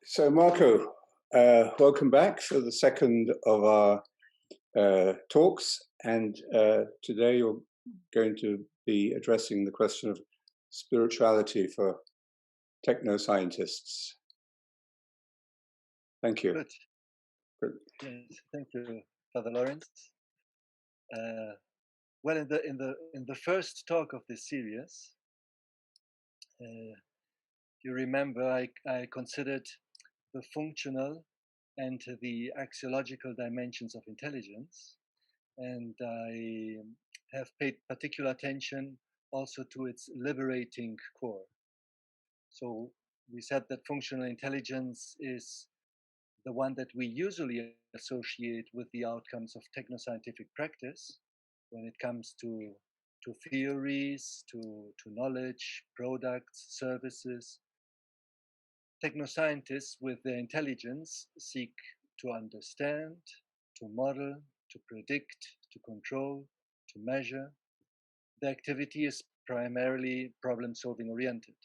So, Marco, welcome back for the second of our talks. And today you're going to be addressing the question of spirituality for techno-scientists. Thank you. Good. Good. Yes, thank you, Father Lawrence. Well, in the first talk of this series, you remember I considered the functional and the axiological dimensions of intelligence, and I have paid particular attention also to its liberating core. So we said that functional intelligence is the one that we usually associate with the outcomes of technoscientific practice when it comes to theories, to knowledge, products, services. Technoscientists with their intelligence seek to understand, to model, to predict, to control, to measure. The activity is primarily problem-solving oriented.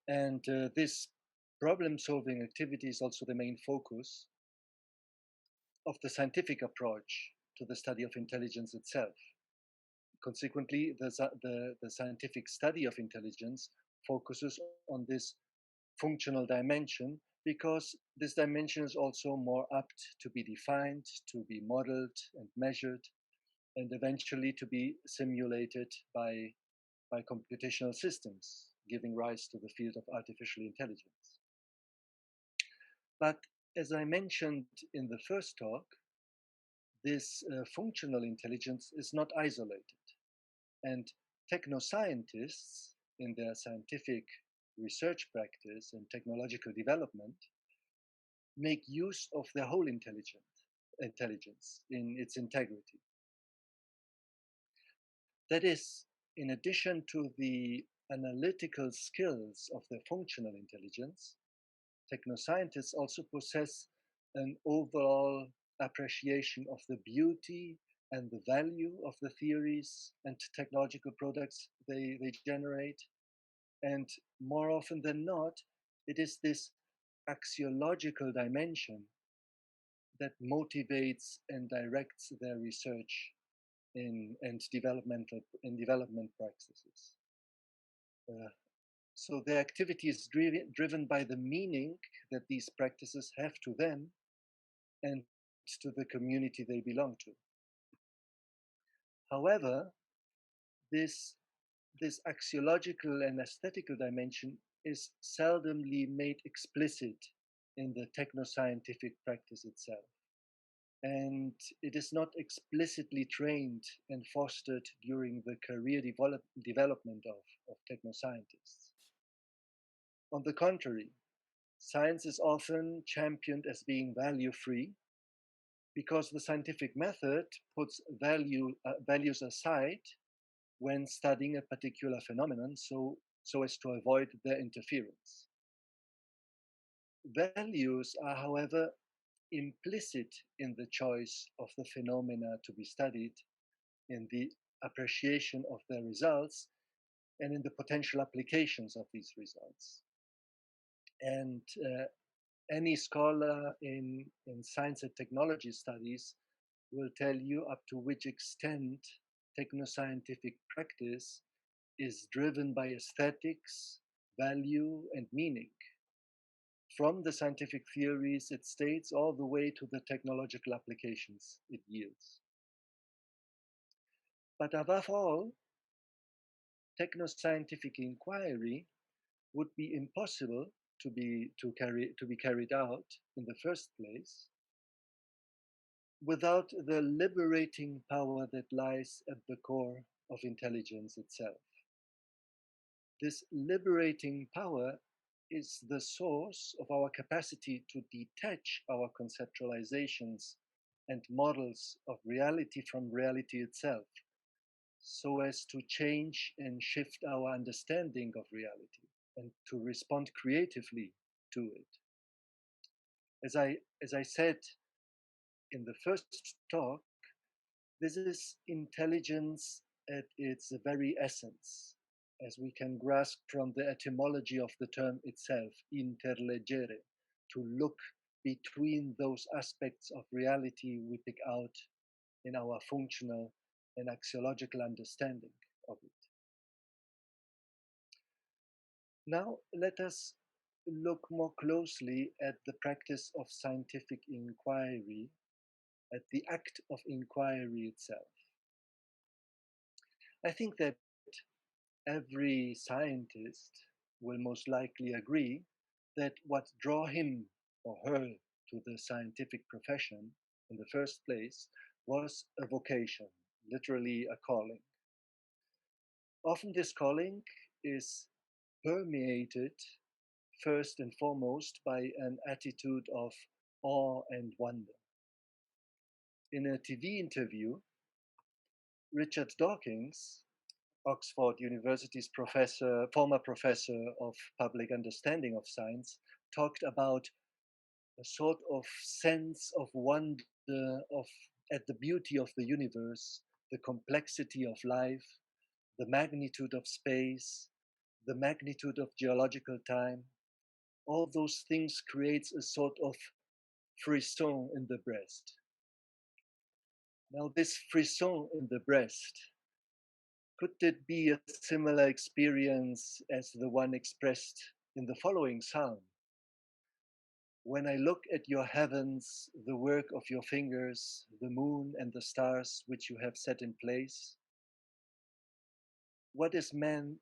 And this problem-solving activity is also the main focus of the scientific approach to the study of intelligence itself. Consequently, the scientific study of intelligence focuses on this functional dimension because this dimension is also more apt to be defined, to be modeled and measured, and eventually to be simulated by computational systems, giving rise to the field of artificial intelligence. But as I mentioned in the first talk, this functional intelligence is not isolated. And technoscientists, in their scientific research practice and technological development, make use of their whole intelligence in its integrity. That is, in addition to the analytical skills of the functional intelligence, technoscientists also possess an overall appreciation of the beauty and the value of the theories and technological products they generate. And more often than not, it is this axiological dimension that motivates and directs their research in development practices. So their activity is driven by the meaning that these practices have to them and to the community they belong to. However, this axiological and aesthetical dimension is seldomly made explicit in the technoscientific practice itself. And it is not explicitly trained and fostered during the career development of technoscientists. On the contrary, science is often championed as being value-free because the scientific method puts values aside when studying a particular phenomenon so as to avoid their interference. Values are, however, implicit in the choice of the phenomena to be studied, in the appreciation of their results, and in the potential applications of these results. And any scholar in science and technology studies will tell you up to which extent technoscientific practice is driven by aesthetics, value, and meaning. From the scientific theories it states all the way to the technological applications it yields. But above all, technoscientific inquiry would be impossible to be carried out in the first place without the liberating power that lies at the core of intelligence itself. This liberating power is the source of our capacity to detach our conceptualizations and models of reality from reality itself, so as to change and shift our understanding of reality and to respond creatively to it. As I said in the first talk, this is intelligence at its very essence. as we can grasp from the etymology of the term itself, interlegere, to look between those aspects of reality we pick out in our functional and axiological understanding of it. Now, let us look more closely at the practice of scientific inquiry, at the act of inquiry itself. I think that every scientist will most likely agree that what drew him or her to the scientific profession in the first place was a vocation, literally a calling. Often this calling is permeated first and foremost by an attitude of awe and wonder. In a TV interview, Richard Dawkins, Oxford University's former professor of public understanding of science, talked about a sort of sense of wonder at the beauty of the universe, the complexity of life, the magnitude of space, the magnitude of geological time. All those things creates a sort of frisson in the breast. Now, this frisson in the breast, could it be a similar experience as the one expressed in the following psalm? When I look at your heavens, the work of your fingers, the moon and the stars which you have set in place, what is man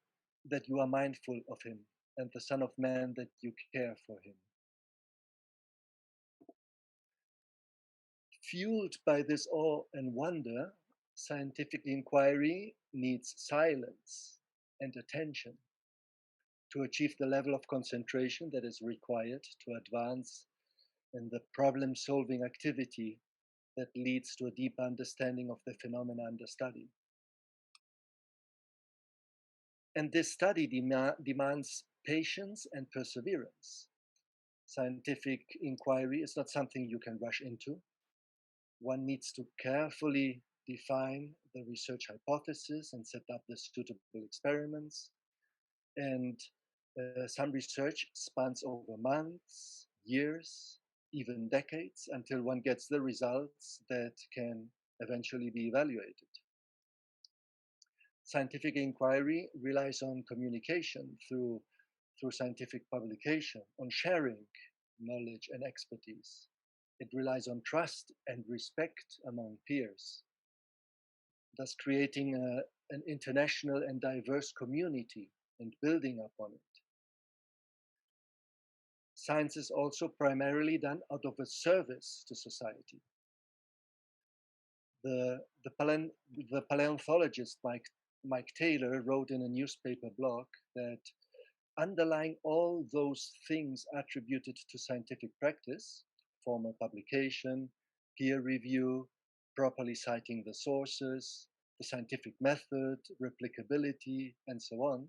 that you are mindful of him, and the Son of Man that you care for him? Fueled by this awe and wonder, scientific inquiry needs silence and attention to achieve the level of concentration that is required to advance in the problem-solving activity that leads to a deep understanding of the phenomena under study. And this study demands patience and perseverance. Scientific inquiry is not something you can rush into. One needs to carefully define the research hypothesis and set up the suitable experiments. And some research spans over months, years, even decades until one gets the results that can eventually be evaluated. Scientific inquiry relies on communication through scientific publication, on sharing knowledge and expertise. It relies on trust and respect among peers, thus creating an international and diverse community and building upon it. Science is also primarily done out of a service to society. The paleontologist Mike Taylor wrote in a newspaper blog that underlying all those things attributed to scientific practice, formal publication, peer review, properly citing the sources, the scientific method, replicability, and so on,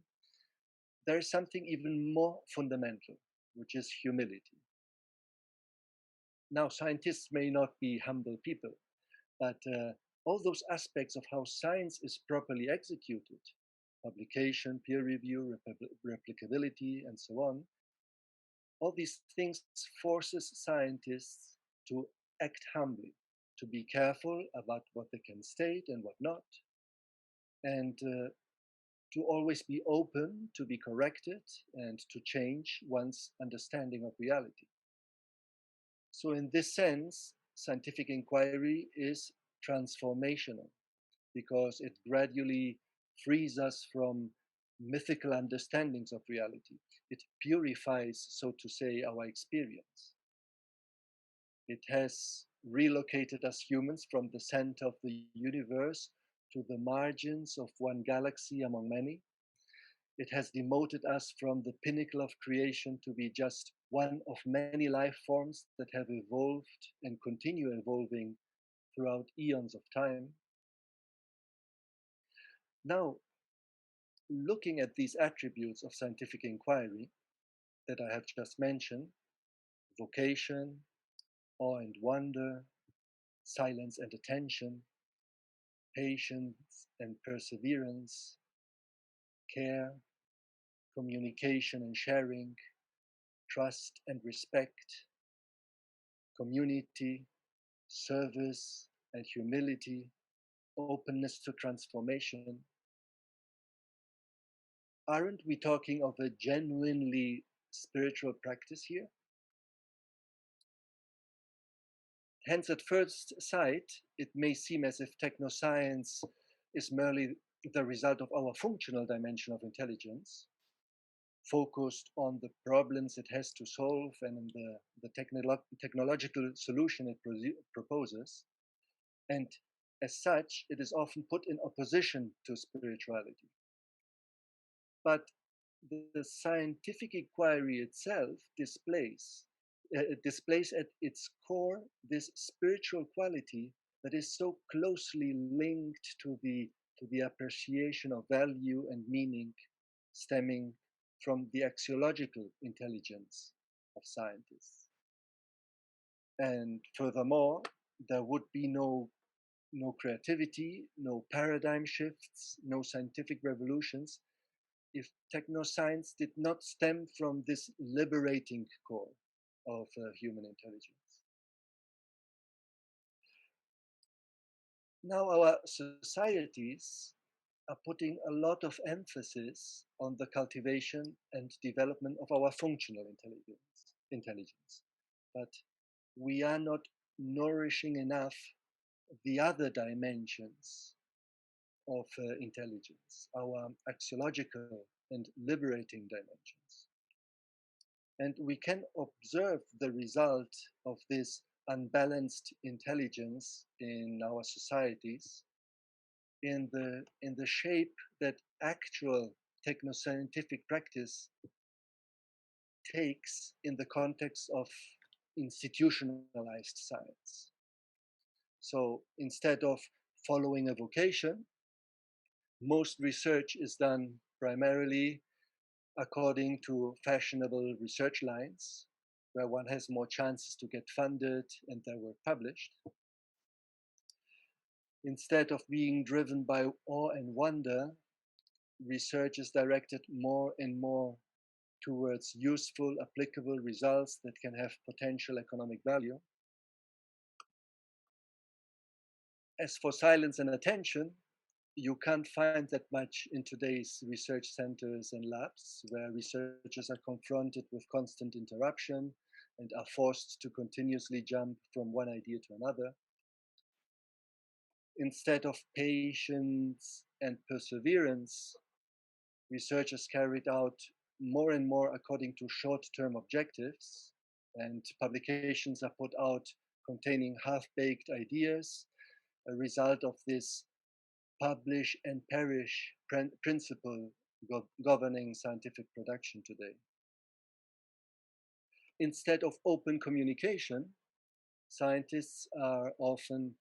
there is something even more fundamental, which is humility. Now, scientists may not be humble people, but all those aspects of how science is properly executed, publication, peer review, replicability, and so on, all these things forces scientists to act humbly, to be careful about what they can state and what not, and to always be open to be corrected and to change one's understanding of reality. So in this sense, scientific inquiry is transformational because it gradually frees us from mythical understandings of reality. It purifies, so to say, our experience. It has relocated us humans from the center of the universe to the margins of one galaxy among many. It has demoted us from the pinnacle of creation to be just one of many life forms that have evolved and continue evolving throughout eons of time. Now, looking at these attributes of scientific inquiry that I have just mentioned, vocation, awe and wonder, silence and attention, patience and perseverance, care, communication and sharing, trust and respect, community, service and humility, openness to transformation. Aren't we talking of a genuinely spiritual practice here? Hence, at first sight, it may seem as if technoscience is merely the result of our functional dimension of intelligence, focused on the problems it has to solve and the technological solution it proposes. And as such, it is often put in opposition to spirituality. But the scientific inquiry itself displays at its core this spiritual quality that is so closely linked to the appreciation of value and meaning stemming from the axiological intelligence of scientists. And furthermore, there would be no creativity, no paradigm shifts, no scientific revolutions if technoscience did not stem from this liberating core of human intelligence. Now, our societies are putting a lot of emphasis on the cultivation and development of our functional intelligence. But we are not nourishing enough the other dimensions of intelligence, our axiological and liberating dimensions. And we can observe the result of this unbalanced intelligence in our societies in the shape that actual techno-scientific practice takes in the context of institutionalized science. So instead of following a vocation, most research is done primarily according to fashionable research lines, where one has more chances to get funded and their work published. Instead of being driven by awe and wonder, research is directed more and more towards useful, applicable results that can have potential economic value. As for silence and attention, you can't find that much in today's research centers and labs, where researchers are confronted with constant interruption and are forced to continuously jump from one idea to another. Instead of patience and perseverance, research is carried out more and more according to short-term objectives, and publications are put out containing half-baked ideas, a result of this publish and perish principle governing scientific production today. Instead of open communication, scientists are often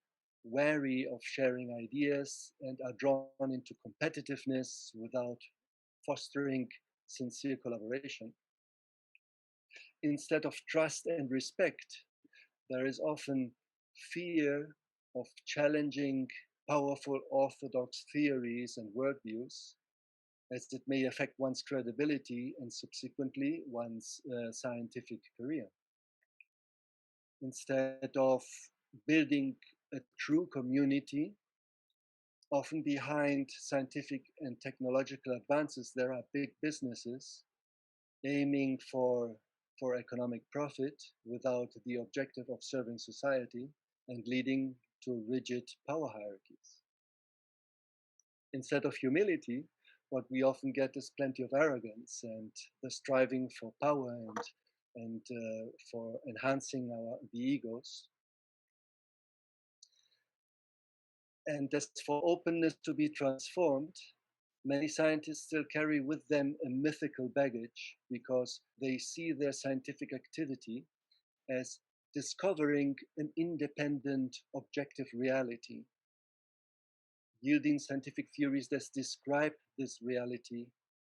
wary of sharing ideas and are drawn into competitiveness without fostering sincere collaboration. Instead of trust and respect, there is often fear of challenging powerful orthodox theories and worldviews, as it may affect one's credibility and subsequently one's scientific career. Instead of building a true community, often behind scientific and technological advances, there are big businesses aiming for economic profit without the objective of serving society and leading to rigid power hierarchies. Instead of humility, what we often get is plenty of arrogance and the striving for power and for enhancing the egos. And as for openness to be transformed, many scientists still carry with them a mythical baggage because they see their scientific activity as discovering an independent, objective reality, yielding scientific theories that describe this reality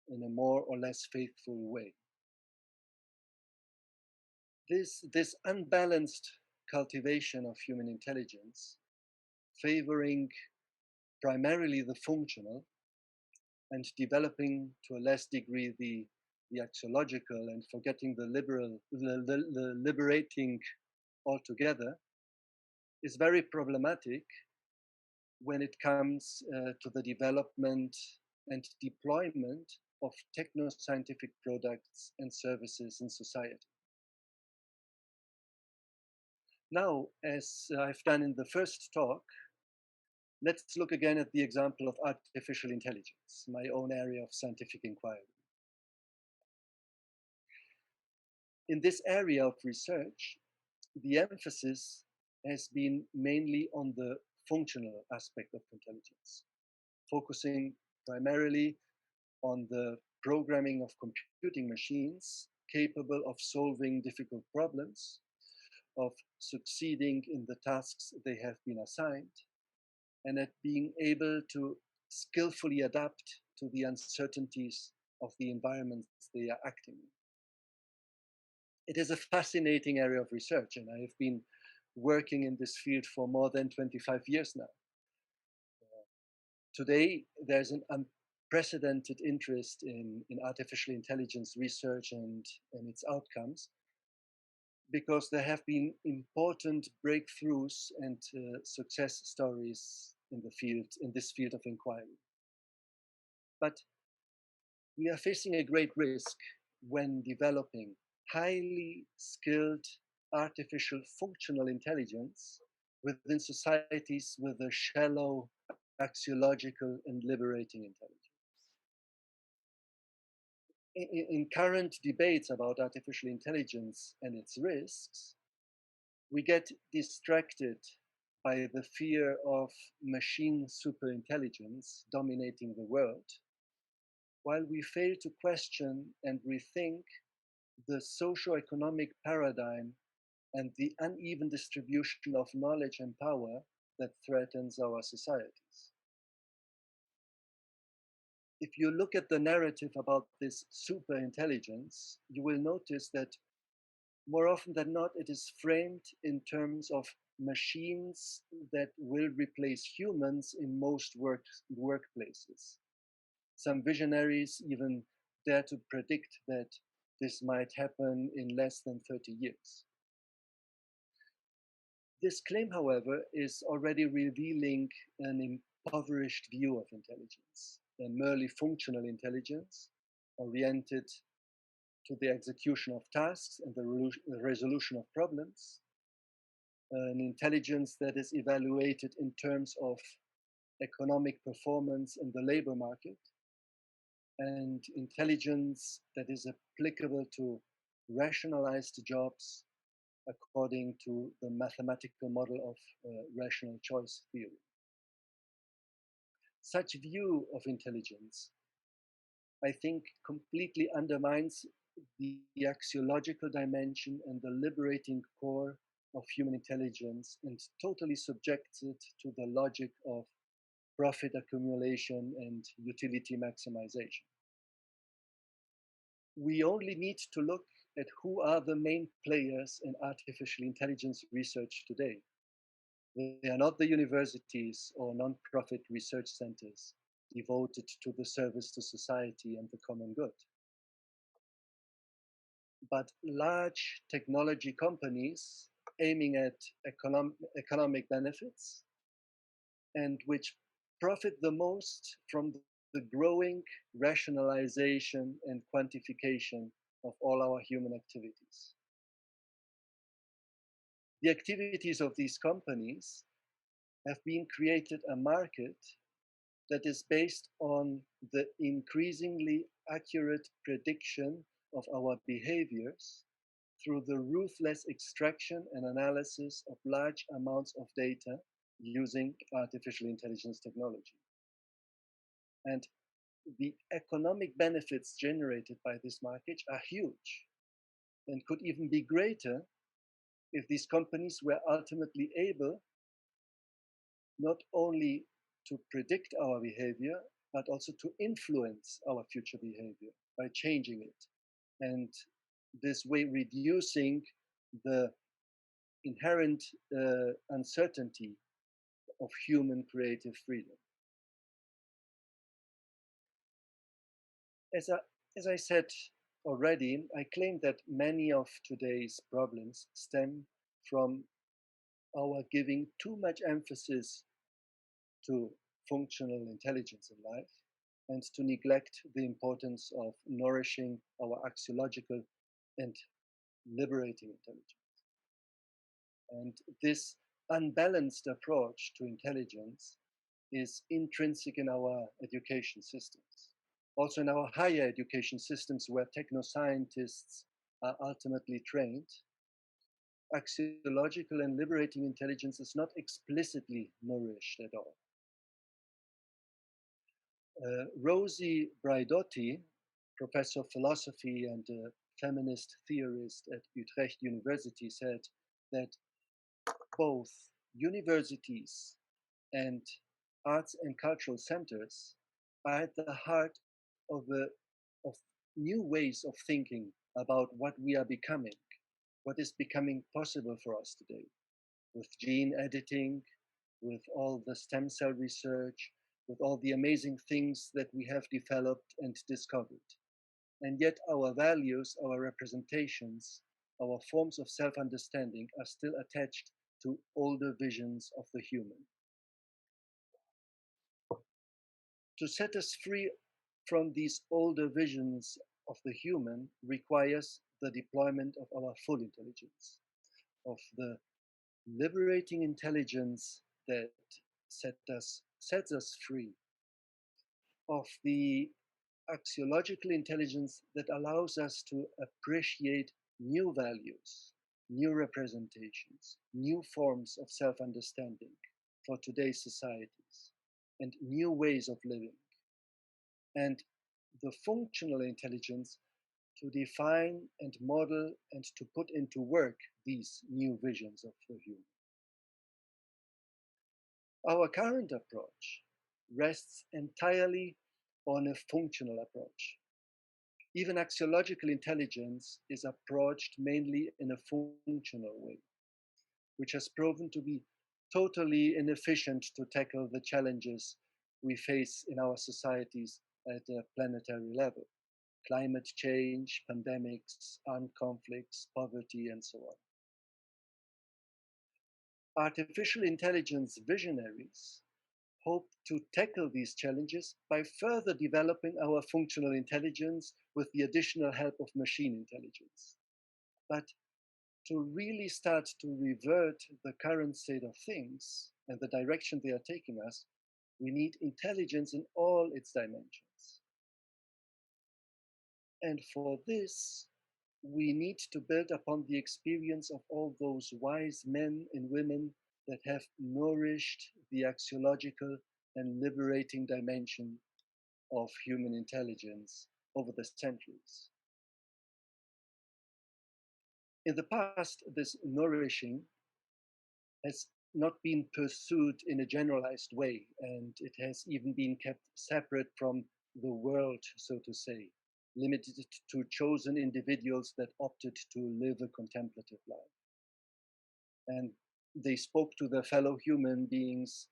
in a more or less faithful way. This unbalanced cultivation of human intelligence, favoring primarily the functional, and developing to a less degree the axiological and forgetting the liberating altogether is very problematic when it comes to the development and deployment of techno-scientific products and services in society. Now, as I've done in the first talk, let's look again at the example of artificial intelligence, my own area of scientific inquiry. In this area of research, the emphasis has been mainly on the functional aspect of intelligence, focusing primarily on the programming of computing machines capable of solving difficult problems, of succeeding in the tasks they have been assigned, and at being able to skillfully adapt to the uncertainties of the environments they are acting in. It is a fascinating area of research, and I have been working in this field for more than 25 years now. Today, there's an unprecedented interest in artificial intelligence research and its outcomes, because there have been important breakthroughs and success stories in this field of inquiry. But we are facing a great risk when developing highly skilled artificial functional intelligence within societies with a shallow axiological and liberating intelligence. In current debates about artificial intelligence and its risks, we get distracted by the fear of machine superintelligence dominating the world, while we fail to question and rethink the socio-economic paradigm and the uneven distribution of knowledge and power that threatens our societies. If you look at the narrative about this superintelligence, you will notice that more often than not, it is framed in terms of machines that will replace humans in most workplaces. Some visionaries even dare to predict that this might happen in less than 30 years. This claim, however, is already revealing an impoverished view of intelligence, a merely functional intelligence oriented to the execution of tasks and the resolution of problems, an intelligence that is evaluated in terms of economic performance in the labor market, and intelligence that is applicable to rationalized jobs according to the mathematical model of rational choice theory. Such view of intelligence, I think, completely undermines the axiological dimension and the liberating core of human intelligence, and totally subjects it to the logic of profit accumulation and utility maximization. We only need to look at who are the main players in artificial intelligence research today. They are not the universities or non-profit research centers devoted to the service to society and the common good, but large technology companies aiming at economic benefits and which profit the most from the growing rationalization and quantification of all our human activities. The activities of these companies have been created a market that is based on the increasingly accurate prediction of our behaviors through the ruthless extraction and analysis of large amounts of data using artificial intelligence technology. And the economic benefits generated by this market are huge and could even be greater if these companies were ultimately able not only to predict our behavior, but also to influence our future behavior by changing it, and this way reducing the inherent uncertainty of human creative freedom. As as I said already, I claim that many of today's problems stem from our giving too much emphasis to functional intelligence in life and to neglect the importance of nourishing our axiological and liberating intelligence. And this unbalanced approach to intelligence is intrinsic in our education systems. Also, in our higher education systems, where techno-scientists are ultimately trained, axiological and liberating intelligence is not explicitly nourished at all. Rosie Braidotti, professor of philosophy and a feminist theorist at Utrecht University, said that both universities and arts and cultural centers are at the heart of, of new ways of thinking about what we are becoming, what is becoming possible for us today with gene editing, with all the stem cell research, with all the amazing things that we have developed and discovered. And yet our values, our representations, our forms of self-understanding are still attached to older visions of the human. To set us free from these older visions of the human requires the deployment of our full intelligence, of the liberating intelligence that sets us free, of the axiological intelligence that allows us to appreciate new values, new representations, new forms of self-understanding for today's societies, and new ways of living. And the functional intelligence to define and model and to put into work these new visions of the human. Our current approach rests entirely on a functional approach. Even axiological intelligence is approached mainly in a functional way, which has proven to be totally inefficient to tackle the challenges we face in our societies at a planetary level: climate change, pandemics, armed conflicts, poverty, and so on. Artificial intelligence visionaries hope to tackle these challenges by further developing our functional intelligence with the additional help of machine intelligence. But to really start to revert the current state of things and the direction they are taking us, we need intelligence in all its dimensions. And for this, we need to build upon the experience of all those wise men and women that have nourished the axiological and liberating dimension of human intelligence over the centuries. In the past, this nourishing has not been pursued in a generalized way, and it has even been kept separate from the world, so to say, limited to chosen individuals that opted to live a contemplative life. And they spoke to their fellow human beings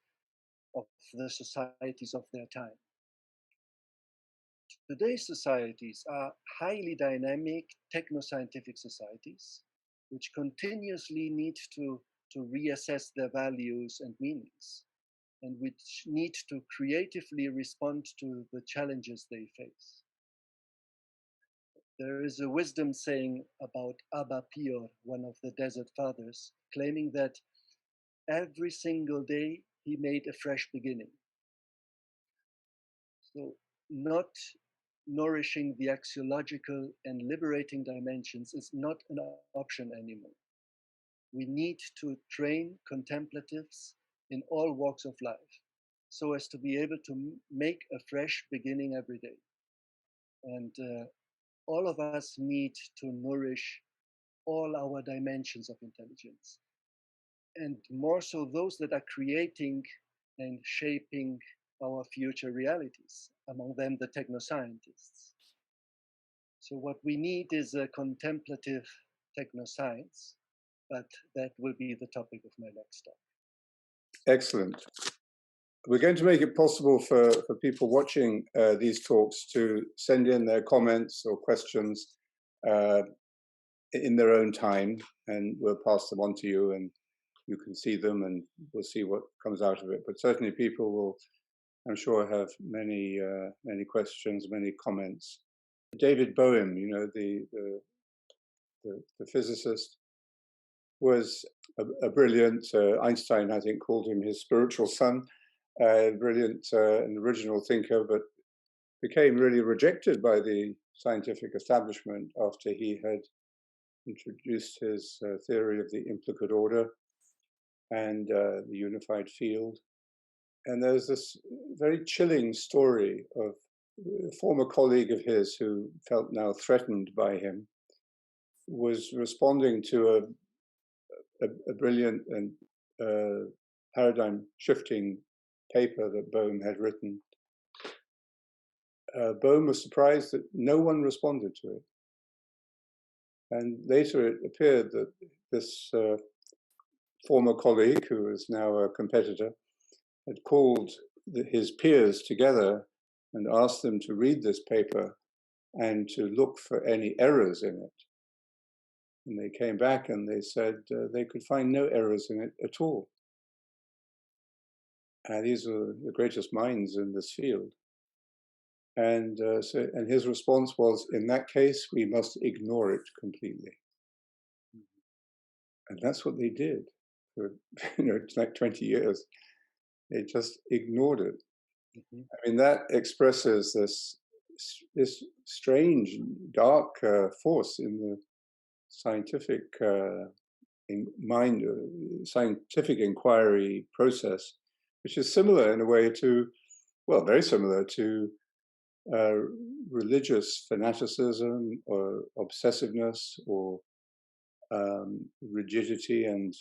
of the societies of their time. Today's societies are highly dynamic techno-scientific societies, which continuously need to reassess their values and meanings, and which need to creatively respond to the challenges they face. There is a wisdom saying about Abba Pior, one of the Desert Fathers, claiming that every single day he made a fresh beginning. So not nourishing the axiological and liberating dimensions is not an option anymore. We need to train contemplatives in all walks of life so as to be able to make a fresh beginning every day. And all of us need to nourish all our dimensions of intelligence, and more so those that are creating and shaping our future realities, among them the techno-scientists. So what we need is a contemplative technoscience, but that will be the topic of my next talk. Excellent. we're going to make it possible for people watching these talks to send in their comments or questions in their own time, and we'll pass them on to you, and you can see them, and we'll see what comes out of it. But certainly people will, I'm sure, have many questions, many comments. David Bohm, you know, the physicist, was a brilliant, Einstein, I think, called him his spiritual son, brilliant and original thinker, but became really rejected by the scientific establishment after he had introduced his theory of the implicit order and the unified field. And there's this very chilling story of a former colleague of his who felt now threatened by him, was responding to a brilliant and paradigm shifting paper that Bohm had written. Bohm was surprised that no one responded to it. And later it appeared that this former colleague, who is now a competitor, had called his peers together and asked them to read this paper and to look for any errors in it. And they came back and they said they could find no errors in it at all. And these are the greatest minds in this field. And and his response was, in that case, we must ignore it completely. And that's what they did for like 20 years. They just ignored it. Mm-hmm. I mean, that expresses this strange, dark force in the scientific mind, scientific inquiry process, which is similar in a way to, well, very similar to religious fanaticism or obsessiveness or rigidity and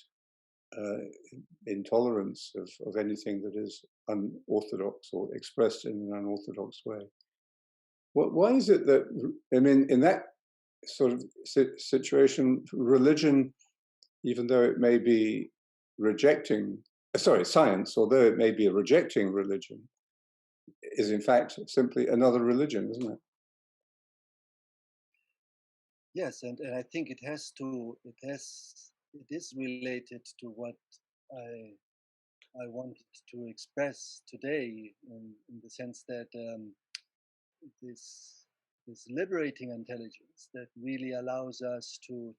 intolerance of anything that is unorthodox or expressed in an unorthodox way. Why is it that, I mean, in that sort of situation, religion, even though it may be rejecting, science, although it may be rejecting religion, is in fact simply another religion, isn't it? Yes, and I think it is related to what I wanted to express today, in the sense that this liberating intelligence that really allows us to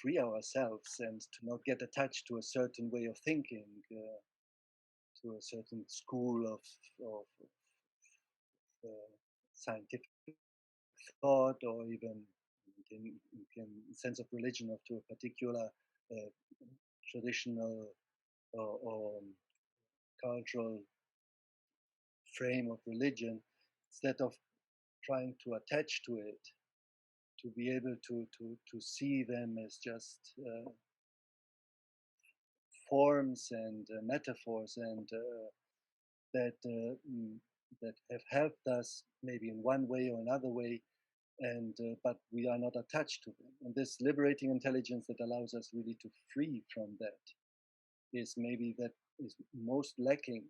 free ourselves and to not get attached to a certain way of thinking, to a certain school of scientific thought, or even in sense of religion, or to a particular traditional or cultural frame of religion, instead of trying to attach to it, to be able to see them as just forms and metaphors, and that have helped us maybe in one way or another way, and but we are not attached to them. And this liberating intelligence that allows us really to free from that is maybe that is most lacking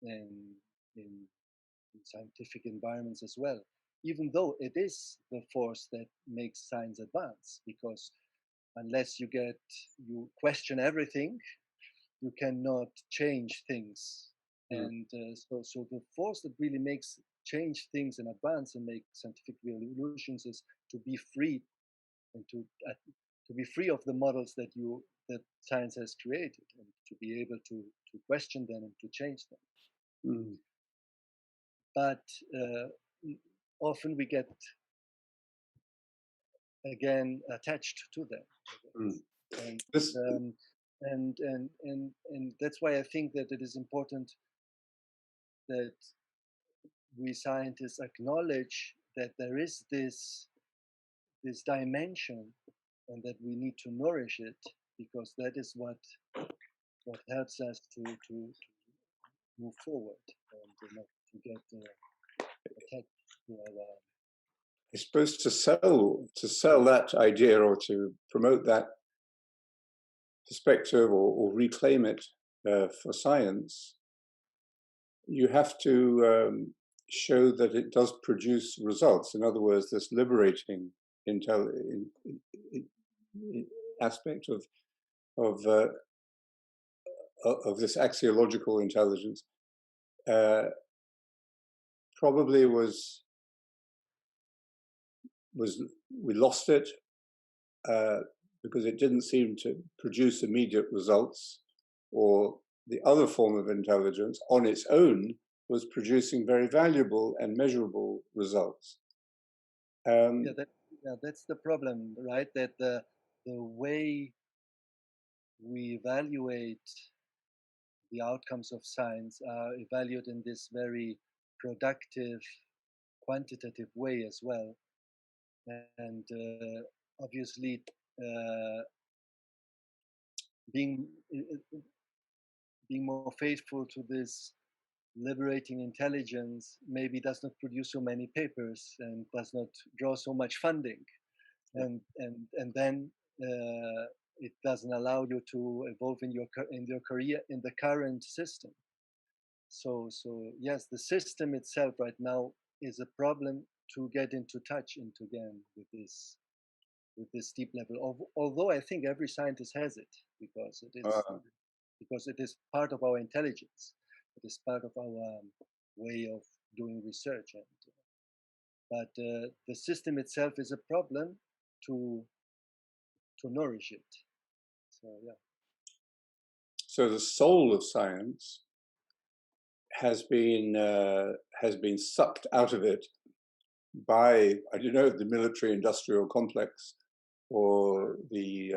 in scientific environments as well, even though it is the force that makes science advance, because unless you question everything, you cannot change things. And so the force that really makes change things and advance and make scientific revolutions is to be free, and to be free of the models that science has created, and to be able to question them and to change them. But often we get again attached to them, and that's why I think that it is important that we scientists acknowledge that there is this dimension, and that we need to nourish it, because that is what helps us to move forward, and not to get attached to our. I suppose to sell that idea, or to promote that perspective, or reclaim it, for science, you have to show that it does produce results. In other words, this liberating aspect of uh, of this axiological intelligence probably was we lost it because it didn't seem to produce immediate results, or the other form of intelligence on its own was producing very valuable and measurable results. That's the problem, right? That the way we evaluate the outcomes of science are evaluated in this very productive, quantitative way as well. And obviously, being more faithful to this liberating intelligence maybe does not produce so many papers and does not draw so much funding, and then it doesn't allow you to evolve in your career in the current system. So yes, the system itself right now is a problem to get into touch into again with this deep level. Although I think every scientist has it, because it is part of our intelligence. It is part of our way of doing research, but the system itself is a problem to nourish it. So yeah. So the soul of science has been sucked out of it by, I don't know, the military-industrial complex, or the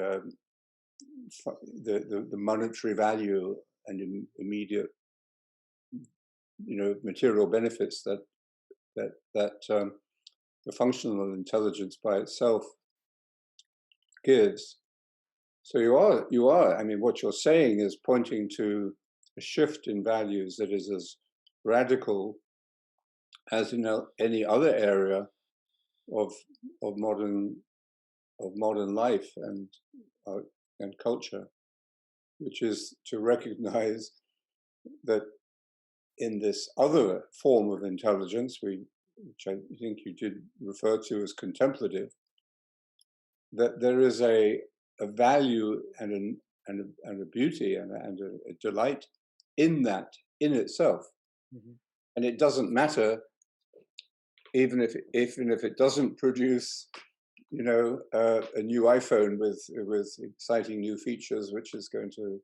monetary value and immediate, material benefits that the functional intelligence by itself gives. So you are. I mean, what you're saying is pointing to a shift in values that is as radical as in any other area of modern life and culture, which is to recognize that in this other form of intelligence, which I think you did refer to as contemplative, that there is a value and a beauty and a delight in that, in itself. Mm-hmm. And it doesn't matter, even if it doesn't produce, a new iPhone with exciting new features, which is going to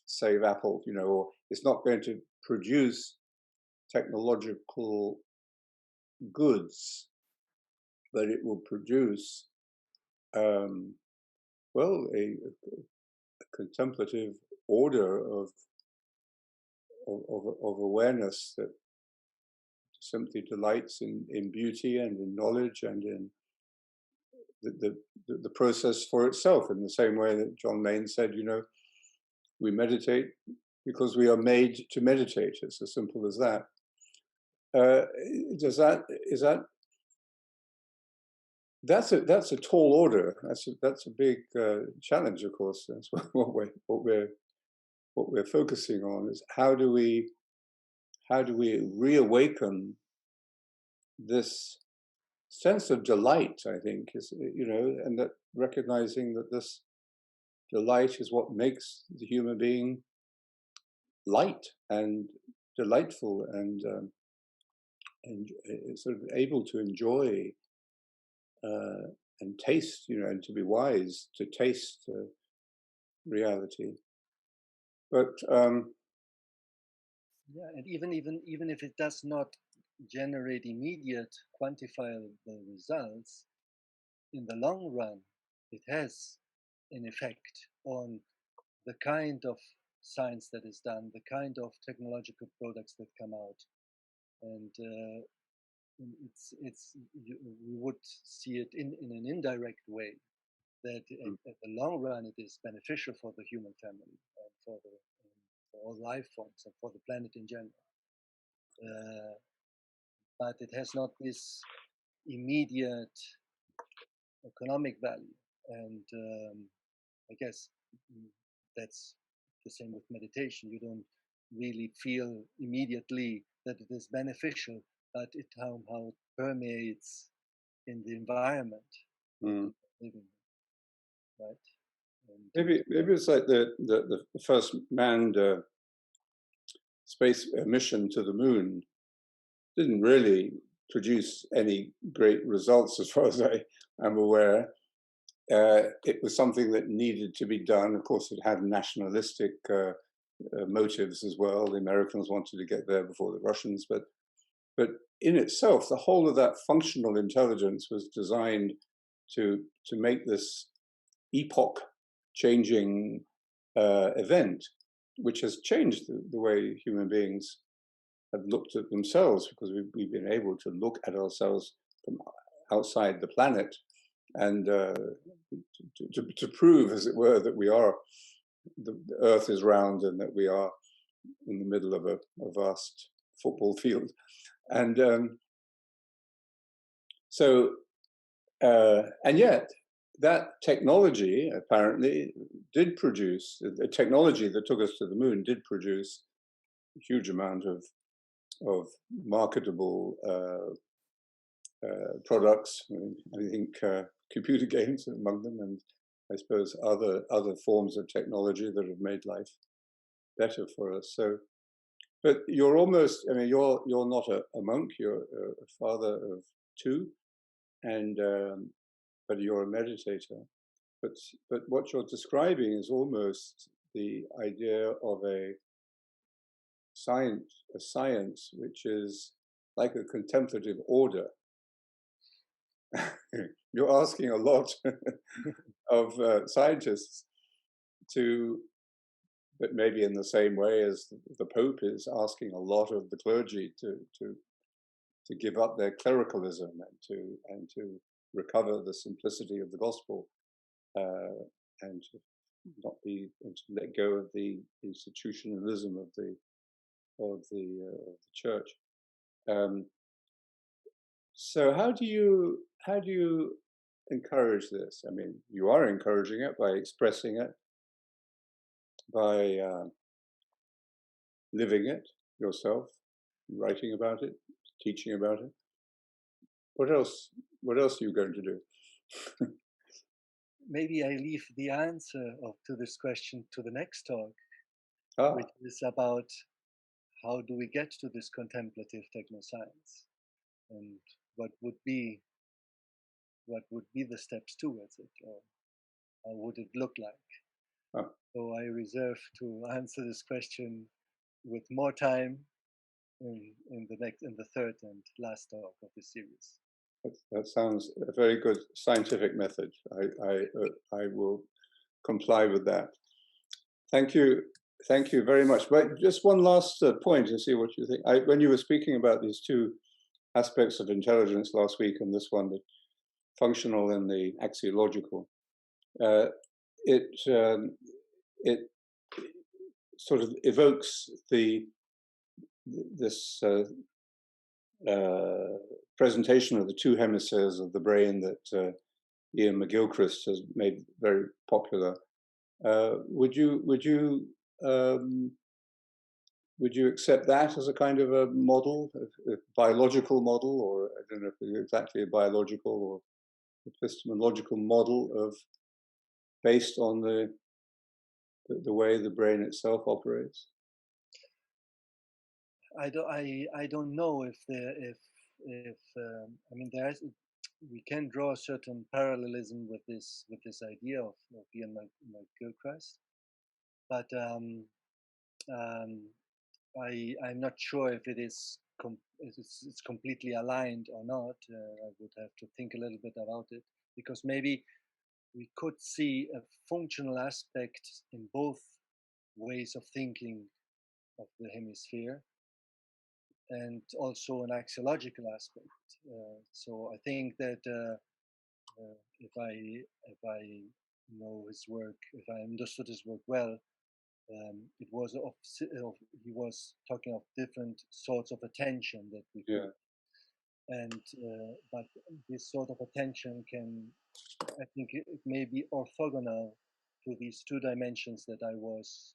save Apple, or it's not going to produce technological goods, but it will produce, a contemplative order of awareness that simply delights in beauty and in knowledge and in the process for itself, in the same way that John Main said, we meditate because we are made to meditate. It's as simple as that. That's a tall order. That's a big challenge, of course. That's what we're focusing on, is how do we reawaken this sense of delight, I think, is, and that recognizing that this delight is what makes the human being light and delightful and sort of able to enjoy and taste, and to be wise to taste reality. But yeah, and even if it does not generate immediate quantifiable results, in the long run, it has an effect on the kind of science that is done, the kind of technological products that come out, and we would see it in an indirect way, that at the long run it is beneficial for the human family and for all life forms and for the planet in general. But it has not this immediate economic value, and I guess that's the same with meditation. You don't really feel immediately that it is beneficial, but it how it permeates in the environment Mm. living, right? And Maybe it's like the first manned space mission to the moon didn't really produce any great results as far as I am aware. It was something that needed to be done. Of course, it had nationalistic motives as well. The Americans wanted to get there before the Russians, but in itself, the whole of that functional intelligence was designed to make this epoch-changing event, which has changed the way human beings have looked at themselves, because we've been able to look at ourselves from outside the planet and to prove, as it were, that we are the Earth is round and that we are in the middle of a vast football field, and and yet that technology apparently did produce the technology that took us to the moon did produce a huge amount of marketable products. I think computer games among them, and I suppose other forms of technology that have made life better for us. So, but you're almost, I mean, you're not a monk. You're a father of two, and but you're a meditator. But what you're describing is almost the idea of a science which is like a contemplative order. You're asking a lot of scientists to, but maybe in the same way as the Pope is asking a lot of the clergy to give up their clericalism and to recover the simplicity of the gospel, and to not be and to let go of the institutionalism of the church. So how do you encourage this? I mean, you are encouraging it by expressing it, by living it yourself, writing about it, teaching about it. What else? What else are you going to do? maybe I leave the answer to this question to the next talk, Ah, which is about how do we get to this contemplative technoscience, and what would be the steps towards it, or how would it look like? ah, So I reserve to answer this question with more time in the third and last talk of the series. that sounds a very good scientific method. I will comply with that. Thank you very much. But just one last point and see what you think. When you were speaking about these two aspects of intelligence last week, and this one, the functional and the axiological, uh, it it sort of evokes this presentation of the two hemispheres of the brain that Ian McGilchrist has made very popular. Um, would you accept that as a kind of a model, a biological model, or I don't know if it's exactly a biological or epistemological model of based on the way the brain itself operates? I don't know if I mean we can draw a certain parallelism with this idea of Ian McGilchrist, but I'm not sure if it's completely aligned or not. I would have to think a little bit about it, because maybe we could see a functional aspect in both ways of thinking of the hemisphere, and also an axiological aspect. So I think that if I know his work, if I understood his work well, it was he was talking of different sorts of attention that we Yeah, could, and but this sort of attention can, I think it may be orthogonal to these two dimensions that I was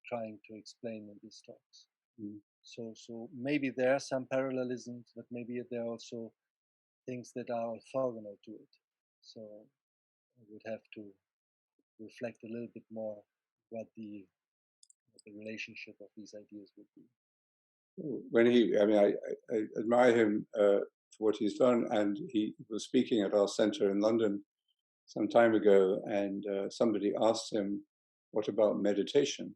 trying to explain in these talks. Mm. So maybe there are some parallelisms, but maybe there are also things that are orthogonal to it. So I would have to reflect a little bit more what the relationship of these ideas would be. When I admire him for what he's done, and he was speaking at our center in London some time ago, and somebody asked him, what about meditation?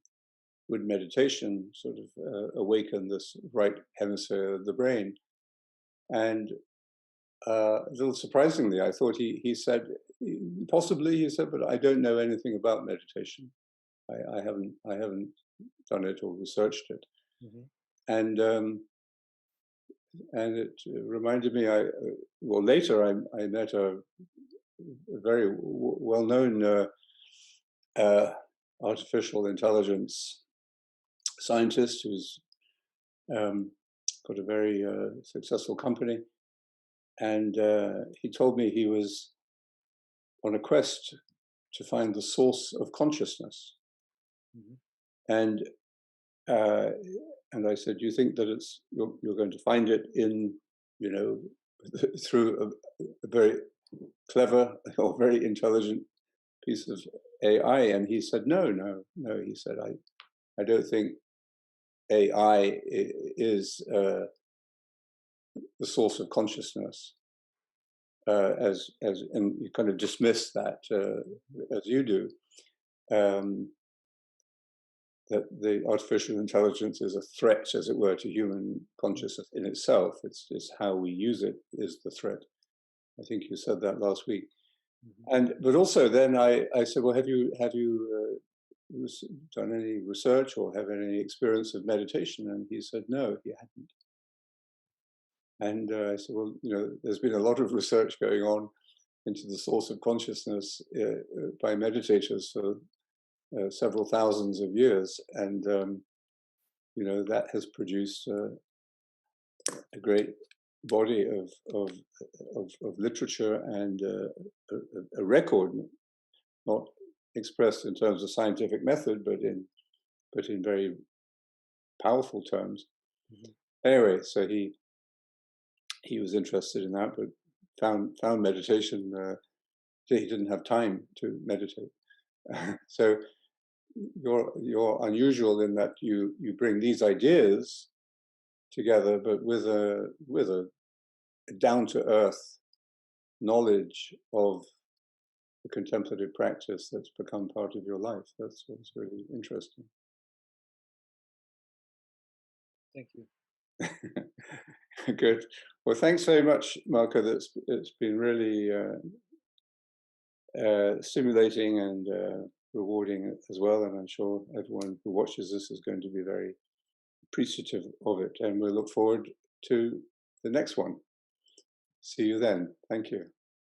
Would meditation sort of awaken this right hemisphere of the brain? And a little surprisingly, I thought he said, possibly, he said, but I don't know anything about meditation. I haven't done it or researched it. Mm-hmm. And it reminded me, later I met a very well-known artificial intelligence scientist who's got a very successful company. And he told me he was on a quest to find the source of consciousness. Mm-hmm. And I said, do you think that you're going to find it in, through a very clever or very intelligent piece of AI? And he said, no. He said, I don't think AI is the source of consciousness, and you kind of dismiss that as you do. That the artificial intelligence is a threat, as it were, to human consciousness in itself. It's how we use it is the threat. I think you said that last week. Mm-hmm. But also then I said, well, have you done any research or have any experience of meditation? And he said, no, he hadn't. And I said, well, there's been a lot of research going on into the source of consciousness by meditators for several thousands of years, and that has produced a great body of literature and a record, not expressed in terms of scientific method, but in very powerful terms. Mm-hmm. Anyway, so he was interested in that, but found meditation. He didn't have time to meditate. So you're unusual in that you bring these ideas together, but with a down to earth knowledge of the contemplative practice that's become part of your life. That's what's really interesting. Thank you. Good. Well, thanks very much, Marco. It's been really stimulating and rewarding as well, and I'm sure everyone who watches this is going to be very appreciative of it, and we'll look forward to the next one. See you then. Thank you.